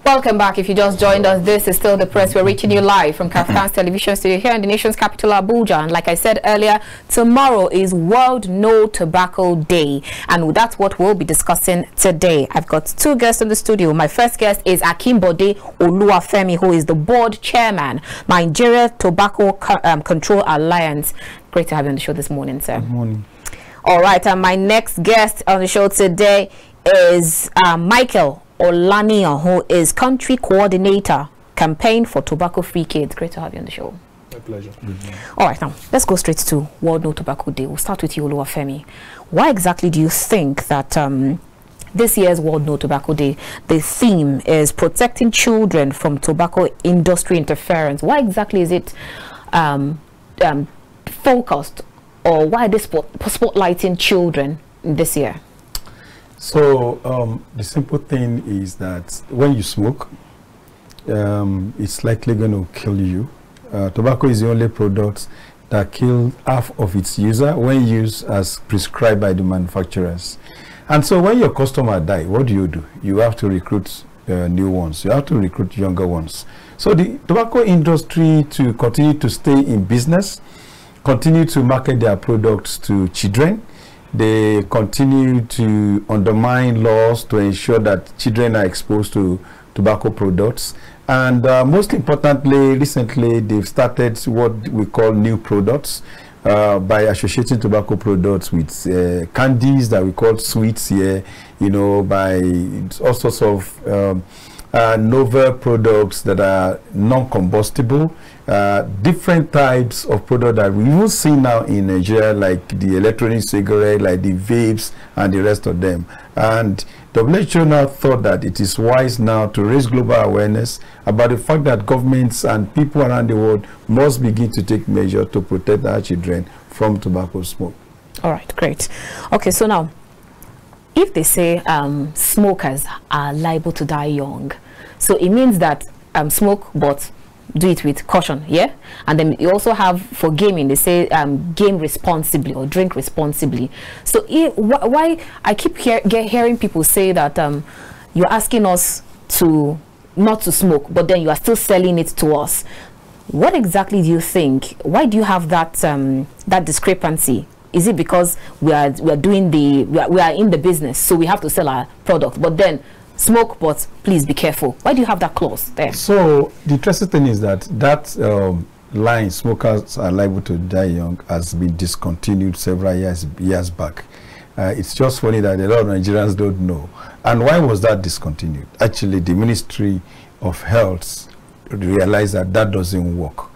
Welcome back. If you just joined us, this is Still the Press. We're reaching you live from KAFTAN's television studio here in the nation's capital, Abuja. And like I said earlier, tomorrow is World No Tobacco Day. And that's what we'll be discussing today. I've got two guests in the studio. My first guest is Akinbode Oluwafemi, who is the board chairman, Nigeria Tobacco Control Alliance. Great to have you on the show this morning, sir. Good morning. All right. And my next guest on the show today is Michael Olaniyan, who is country coordinator, campaign for tobacco-free kids. Great to have you on the show. My pleasure. All right, now let's go straight to World No Tobacco Day. We'll start with you, Oluwafemi. Why exactly do you think that this year's World No Tobacco Day, the theme is protecting children from tobacco industry interference? Why exactly is it focused, or why this spotlighting children this year? So the simple thing is that when you smoke, it's likely going to kill you. Tobacco is the only product that kills half of its user when used as prescribed by the manufacturers. And so when your customer die, what do? You have to recruit new ones. You have to recruit younger ones. So the tobacco industry, to continue to stay in business, continue to market their products to children, they continue to undermine laws to ensure that children are exposed to tobacco products. And most importantly, recently they've started what we call new products by associating tobacco products with candies that we call sweets here, you know, by all sorts of novel products that are non-combustible, different types of product that we will see now in Nigeria, like the electronic cigarette, like the vapes and the rest of them. And WHO now thought that it is wise now to raise global awareness about the fact that governments and people around the world must begin to take measures to protect our children from tobacco smoke. All right, great. Okay, so now, if they say smokers are liable to die young, so it means that smoke, but do it with caution, yeah? And then you also have, for gaming, they say game responsibly or drink responsibly. So why I keep hearing people say that you're asking us to not to smoke, but then you are still selling it to us. What exactly do you think? Why do you have that that discrepancy? Is it because we are in the business, so we have to sell our product, but then smoke, but please be careful? Why do you have that clause there? So the interesting thing is that line, smokers are liable to die young, has been discontinued several years back. It's just funny that a lot of Nigerians don't know. And why was that discontinued? Actually, the Ministry of Health realized that that doesn't work.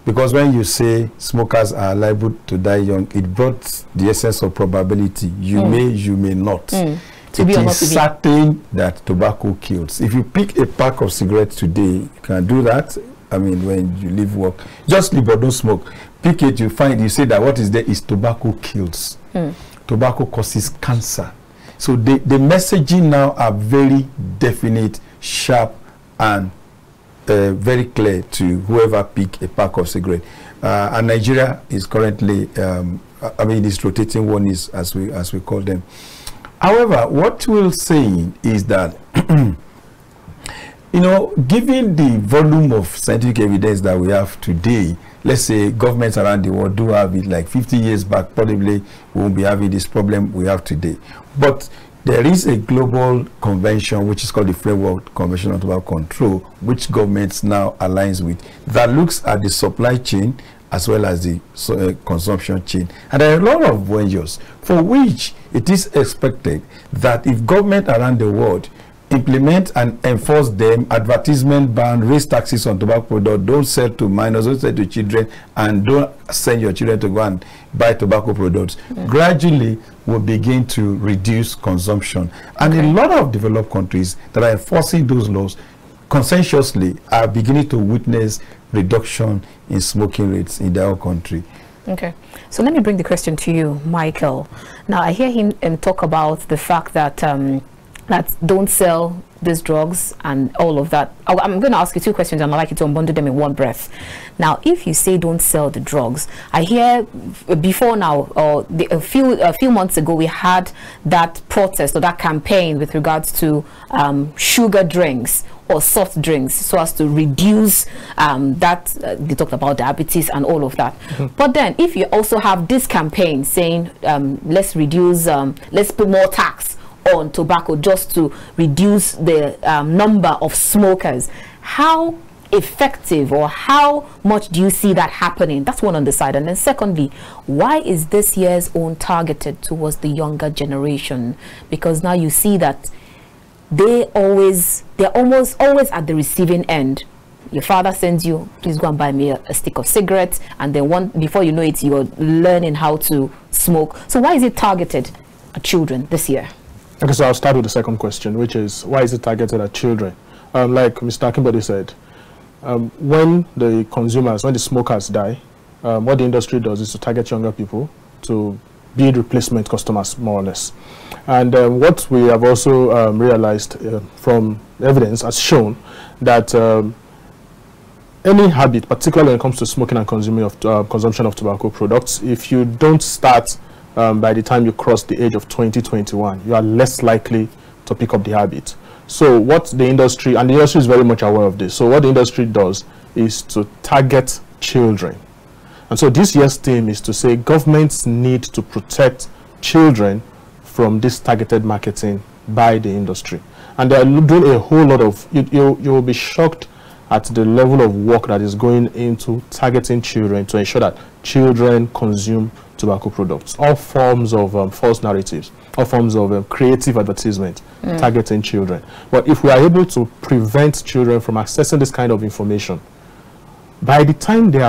Because when you say smokers are liable to die young, it brought the essence of probability. You may, you may not. It is certain that tobacco kills. If you pick a pack of cigarettes today, you can do that. I mean, when you leave work, just leave but don't smoke. Pick it, you say that what is there is tobacco kills. Tobacco causes cancer. So the messaging now are very definite, sharp, and very clear to whoever pick a pack of cigarettes. And Nigeria is currently, I mean, it's rotating one is as we call them. However, what we're saying is that, you know, given the volume of scientific evidence that we have today, let's say governments around the world do have it, like 50 years back, probably we won't be having this problem we have today. But there is a global convention, which is called the Framework Convention on Tobacco Control, which governments now aligns with, that looks at the supply chain as well as the consumption chain. And there are a lot of ventures for which it is expected that if government around the world implement and enforce them, advertisement ban, raise taxes on tobacco products, don't sell to minors, don't sell to children, and don't send your children to go and buy tobacco products, gradually will begin to reduce consumption. And a lot of developed countries that are enforcing those laws consensuously are beginning to witness reduction in smoking rates in their own country. Okay, so let me bring the question to you, Michael. Now I hear him talk about the fact that that don't sell these drugs and all of that. I'm going to ask you two questions and I'd like you to unbundle them in one breath. Now, if you say don't sell the drugs, I hear before now, or a few months ago, we had that protest or that campaign with regards to sugar drinks or soft drinks, so as to reduce they talked about diabetes and all of that. But then if you also have this campaign saying let's reduce, let's put more tax on tobacco just to reduce the number of smokers, how effective or how much do you see that happening? That's one on the side. And then secondly, why is this year's own targeted towards the younger generation? Because now you see that they're almost always at the receiving end. Your father sends you, please go and buy me a stick of cigarettes, and then before you know it, you're learning how to smoke. So why is it targeted at children this year? Okay, so I'll start with the second question, which is why is it targeted at children? Like Mr. Akinbode said, when the smokers die, what the industry does is to target younger people to be replacement customers, more or less. And what we have also realized from evidence has shown that any habit, particularly when it comes to smoking and consumption of tobacco products, if you don't start by the time you cross the age of 21, you are less likely to pick up the habit. So what the industry, and the industry is very much aware of this, so what the industry does is to target children. And so this year's theme is to say governments need to protect children from this targeted marketing by the industry. And they are doing a whole lot of, you will be shocked at the level of work that is going into targeting children to ensure that children consume tobacco products. All forms of false narratives, all forms of creative advertisement targeting children. But if we are able to prevent children from accessing this kind of information, by the time they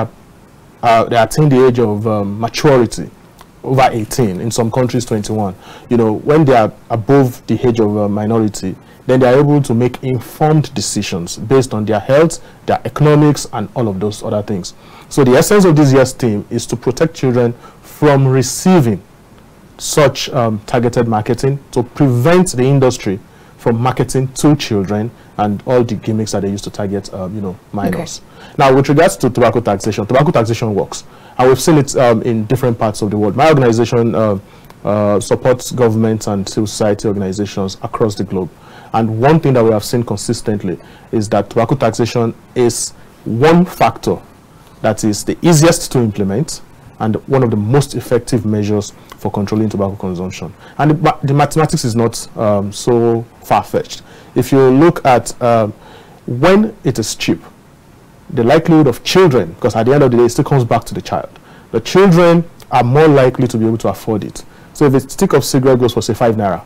attain the age of maturity, over 18, in some countries 21, you know, when they are above the age of minority, then they are able to make informed decisions based on their health, their economics, and all of those other things. So the essence of this year's theme is to protect children from receiving such targeted marketing, to prevent the industry from marketing to children and all the gimmicks that they use to target, minors. Okay. Now, with regards to tobacco taxation works, and we've seen it in different parts of the world. My organization supports governments and civil society organizations across the globe. And one thing that we have seen consistently is that tobacco taxation is one factor that is the easiest to implement and one of the most effective measures for controlling tobacco consumption. And the mathematics is not so far-fetched. If you look at when it is cheap, the likelihood of children, because at the end of the day, it still comes back to the child. The children are more likely to be able to afford it. So if a stick of cigarette goes for, say, 5 naira,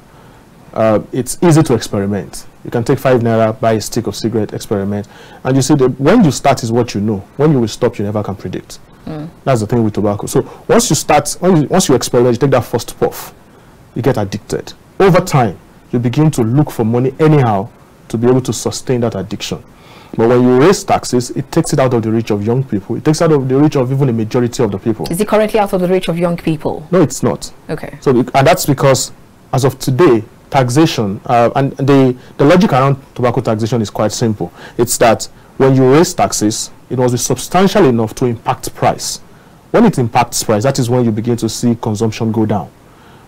it's easy to experiment. You can take 5 naira, buy a stick of cigarette, experiment. And you see that when you start is what you know. When you will stop, you never can predict. That's the thing with tobacco. So once you start, once you experiment, you take that first puff, you get addicted. Over time, you begin to look for money anyhow to be able to sustain that addiction. But when you raise taxes, it takes it out of the reach of young people. It takes it out of the reach of even a majority of the people. Is it currently out of the reach of young people? No, it's not. Okay. So, and that's because, as of today, taxation, and the logic around tobacco taxation is quite simple. It's that when you raise taxes, it must be substantial enough to impact price. When it impacts price, that is when you begin to see consumption go down.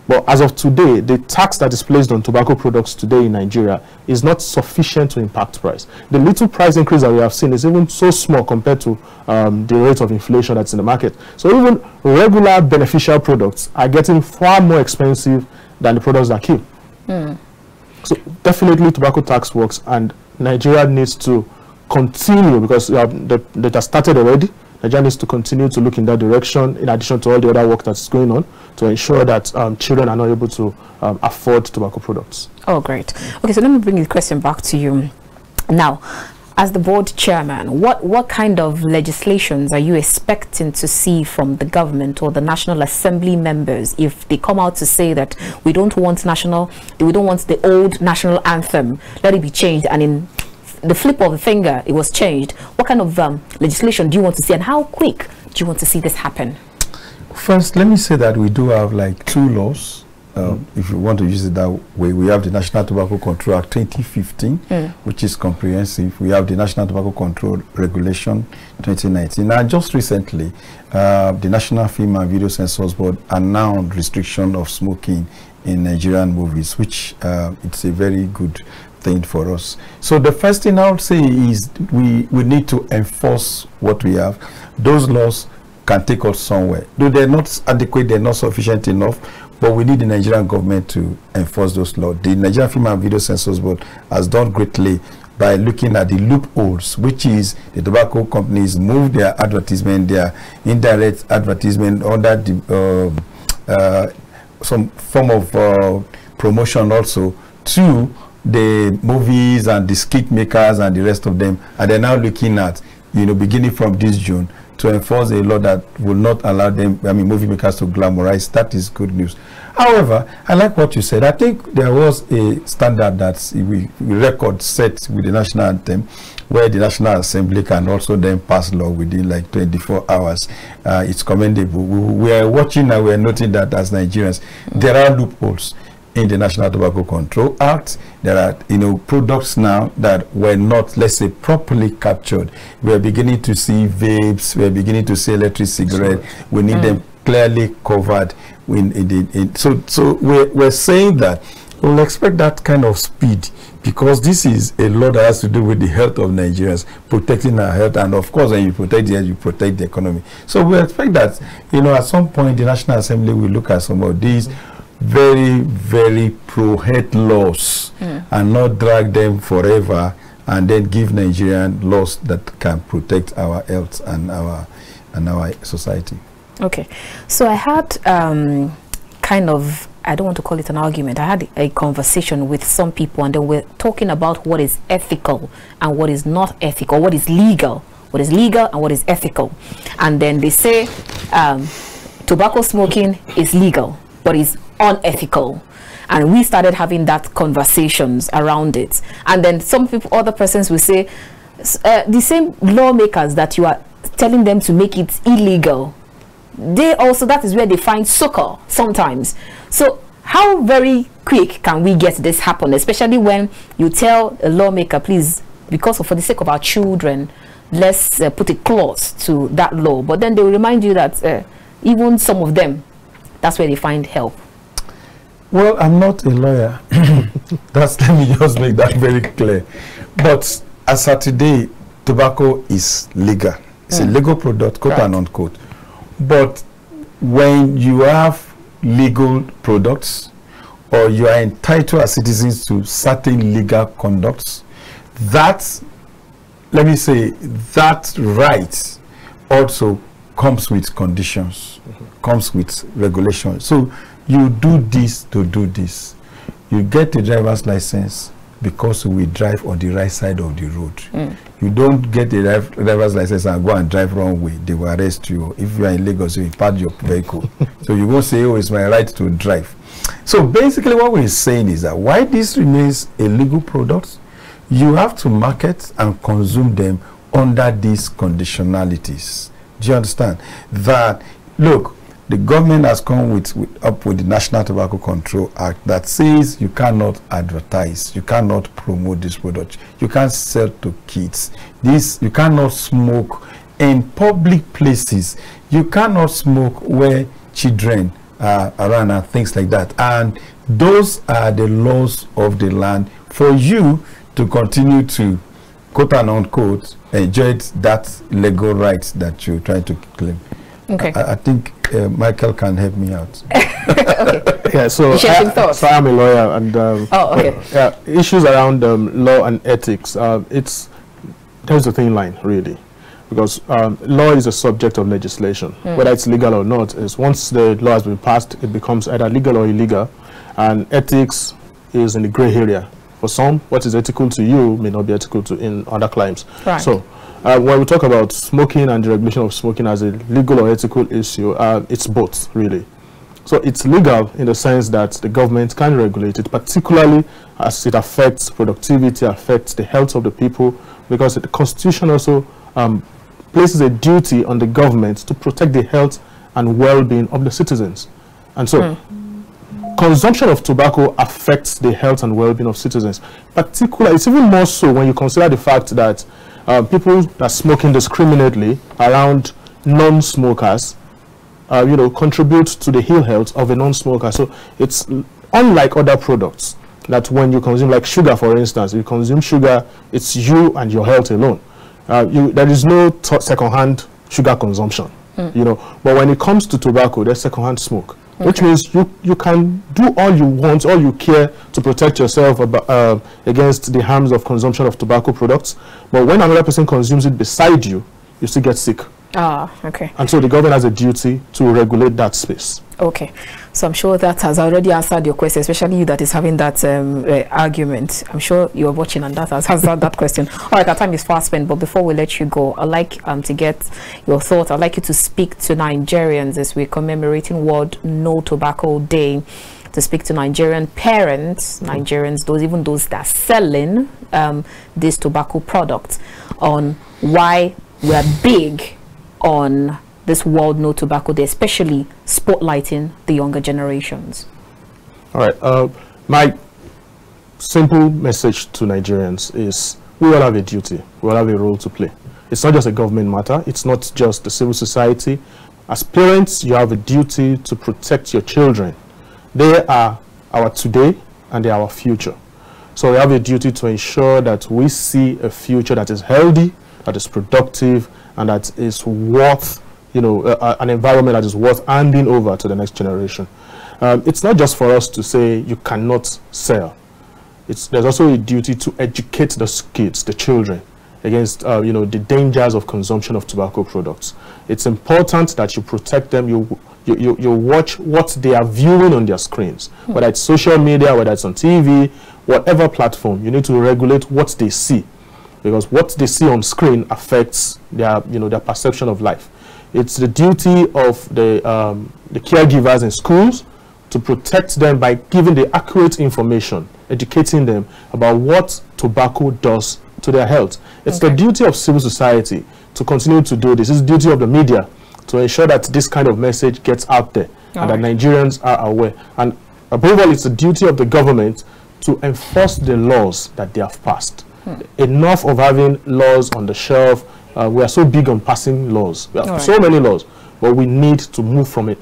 But as of today, the tax that is placed on tobacco products today in Nigeria is not sufficient to impact price. The little price increase that we have seen is even so small compared to the rate of inflation that's in the market. So even regular beneficial products are getting far more expensive than the products that kill. So definitely tobacco tax works, and Nigeria needs to continue, because that has started already. Nigeria needs to continue to look in that direction, in addition to all the other work that's going on, to ensure that children are not able to afford tobacco products. Oh, great. Okay, so let me bring the question back to you. Now, as the board chairman, what kind of legislations are you expecting to see from the government or the National Assembly members if they come out to say that we don't want the old national anthem, let it be changed, and in the flip of a finger it was changed? What kind of legislation do you want to see, and how quick do you want to see this happen? First, let me say that we do have like 2 laws if you want to use it that way, we have the National Tobacco Control Act 2015, which is comprehensive. We have the National Tobacco Control Regulation 2019. Now, just recently, the National Film and Video Censors Board announced restriction of smoking in Nigerian movies, which it's a very good thing for us. So the first thing I would say is we need to enforce what we have. Those laws can take us somewhere. Though they're not adequate, they're not sufficient enough, but we need the Nigerian government to enforce those laws. The Nigerian Film and Video Censors Board has done greatly by looking at the loopholes, which is the tobacco companies move their advertisement, their indirect advertisement under the some form of promotion also to the movies and the skit makers and the rest of them. And they're now looking at, beginning from this June, to enforce a law that will not allow them, movie makers to glamorize. That is good news. However, I like what you said. I think there was a standard that we record set with the national anthem, where the National Assembly can also then pass law within like 24 hours. It's commendable. We are watching and we are noting that as Nigerians, there are loopholes in the National Tobacco Control Act. There are, products now that were not, let's say, properly captured. We are beginning to see vapes. We are beginning to see electric cigarettes. We need them clearly covered. So we're saying that we'll expect that kind of speed, because this is a law that has to do with the health of Nigerians, protecting our health, and of course, when you protect the health, you protect the economy. So we expect that, at some point, the National Assembly will look at some of these very, very pro-health laws and not drag them forever, and then give Nigerian laws that can protect our health and our society. Okay. So I had I don't want to call it an argument. I had a conversation with some people, and then we're talking about what is ethical and what is not ethical, what is legal and what is ethical. And then they say tobacco smoking is legal, but it's unethical. And we started having that conversations around it. And then other persons will say, the same lawmakers that you are telling them to make it illegal, that is where they find succor sometimes. So how very quick can we get this happen, especially when you tell a lawmaker, please, for the sake of our children, let's put a clause to that law, but then they will remind you that even some of them, that's where they find help. Well, I'm not a lawyer. Let me just make that very clear. But as of today, tobacco is legal. It's a legal product, quote and unquote. But when you have legal products, or you are entitled as citizens to certain legal conducts, that right also comes with conditions, comes with regulations. So you do this to do this. You get a driver's license because we drive on the right side of the road. You don't get a driver's license and go and drive wrong way. They will arrest you. If you are in Lagos, you park your vehicle. So you won't say, oh, it's my right to drive. So basically what we're saying is that why this remains a legal product, you have to market and consume them under these conditionalities. Do you understand? That, look, the government has come up with the National Tobacco Control Act that says you cannot advertise, you cannot promote this product, you can't sell to kids, you cannot smoke in public places, you cannot smoke where children are around and things like that. And those are the laws of the land for you to continue to, quote and unquote, enjoy that legal right that you're trying to claim. Okay. I think Michael can help me out. Okay. Yeah, so I'm a lawyer, and issues around law and ethics, there's a thin line, really, because law is a subject of legislation, whether it's legal or not. Is once the law has been passed, it becomes either legal or illegal, and ethics is in the gray area. For some, what is ethical to you may not be ethical to in other climes. Right. So when we talk about smoking and the regulation of smoking as a legal or ethical issue, it's both, really. So it's legal in the sense that the government can regulate it, particularly as it affects productivity, affects the health of the people, because the Constitution also places a duty on the government to protect the health and well-being of the citizens. And so consumption of tobacco affects the health and well-being of citizens. Particularly, it's even more so when you consider the fact that people that smoke indiscriminately around non-smokers, contribute to the ill health of a non-smoker. So it's unlike other products that when you consume, like sugar, for instance, you consume sugar, it's you and your health alone. There is no second-hand sugar consumption, But when it comes to tobacco, there's second-hand smoke. Okay. Which means you can do all you want, all you care to protect yourself against the harms of consumption of tobacco products. But when another person consumes it beside you, you still get sick. Okay. And so the government has a duty to regulate that space. Okay. So I'm sure that has already answered your question, especially you that is having that argument. I'm sure you're watching and that has answered that question. All right, our time is fast spent, but before we let you go, I'd like to get your thoughts. I'd like you to speak to Nigerians as we're commemorating World No Tobacco Day, to speak to Nigerian parents, Nigerians, even those that are selling these tobacco products, on why we're big on this World No Tobacco Day, especially spotlighting the younger generations. All right. My simple message to Nigerians is we all have a duty. We all have a role to play. It's not just a government matter. It's not just the civil society. As parents, you have a duty to protect your children. They are our today and they are our future. So we have a duty to ensure that we see a future that is healthy, that is productive, and that is worth, an environment that is worth handing over to the next generation. It's not just for us to say you cannot sell. There's also a duty to educate the kids, the children, against the dangers of consumption of tobacco products. It's important that you protect them. You watch what they are viewing on their screens, whether it's social media, whether it's on TV, whatever platform. You need to regulate what they see, because what they see on screen affects their perception of life. It's the duty of the caregivers in schools to protect them by giving the accurate information, educating them about what tobacco does to their health. It's the duty of civil society to continue to do this. It's the duty of the media to ensure that this kind of message gets out there and that Nigerians are aware. And above all, it's the duty of the government to enforce the laws that they have passed. Enough of having laws on the shelf. We are so big on passing laws. We have so many laws, but we need to move from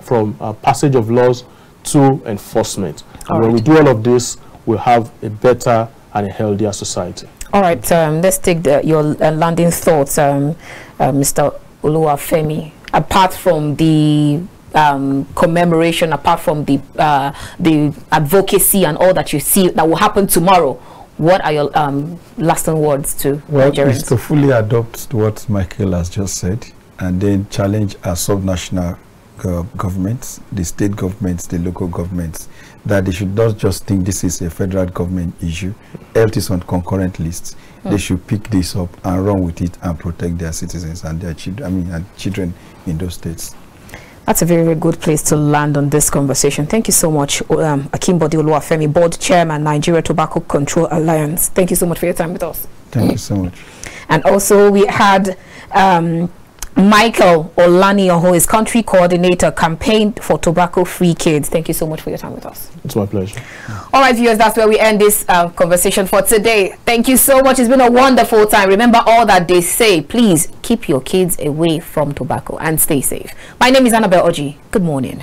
passage of laws to enforcement. And when we do all of this, we'll have a better and a healthier society. All right, let's take your landing thoughts, Mr. Oluwafemi. Apart from the commemoration, apart from the advocacy and all that you see that will happen tomorrow, what are your lasting words to Nigerians? It's to fully adopt what Michael has just said, and then challenge our subnational governments, the state governments, the local governments, that they should not just think this is a federal government issue. Health is on concurrent lists. They should pick this up and run with it and protect their citizens and their children in those states. That's a very, very good place to land on this conversation. Thank you so much, Akinbode Oluwafemi, Board Chairman, Nigeria Tobacco Control Alliance. Thank you so much for your time with us. Thank you so much. And also we had Michael Olaniyan, who is Country Coordinator, Campaign for Tobacco-Free Kids. Thank you so much for your time with us. It's my pleasure. All right, viewers, that's where we end this conversation for today. Thank you so much. It's been a wonderful time. Remember all that they say. Please keep your kids away from tobacco and stay safe. My name is Annabel Orji. Good morning.